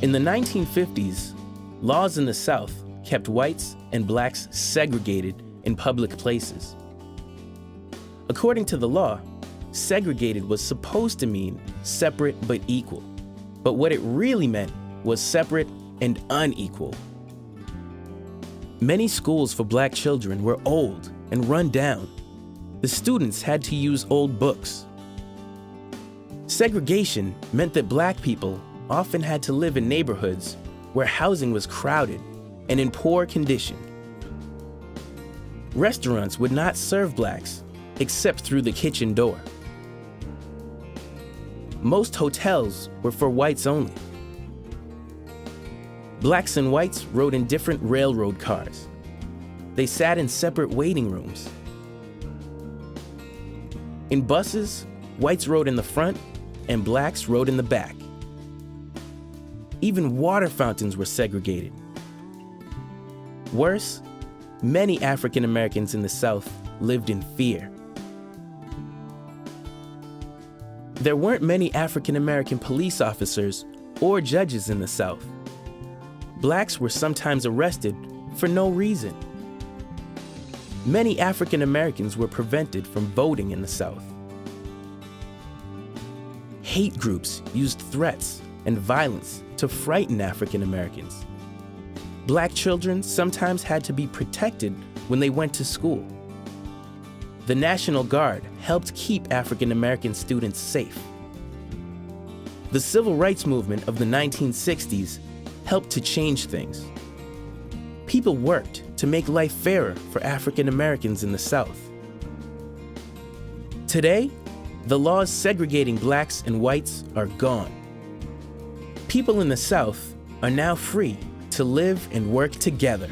In the 1950s, laws in the South kept whites and blacks segregated in public places. According to the law, segregated was supposed to mean separate but equal, but what it really meant was separate and unequal. Many schools for black children were old and run down. The students had to use old books. Segregation meant that black people often had to live in neighborhoods where housing was crowded and in poor condition. Restaurants would not serve blacks except through the kitchen door. Most hotels were for whites only. Blacks and whites rode in different railroad cars. They sat in separate waiting rooms. In buses, whites rode in the front and blacks rode in the back. Even water fountains were segregated. Worse, many African Americans in the South lived in fear. There weren't many African American police officers or judges in the South. Blacks were sometimes arrested for no reason. Many African Americans were prevented from voting in the South. Hate groups used threats and violence to frighten African Americans. Black children sometimes had to be protected when they went to school. The National Guard helped keep African American students safe. The Civil Rights Movement of the 1960s helped to change things. People worked to make life fairer for African Americans in the South. Today, the laws segregating blacks and whites are gone. People in the South are now free to live and work together.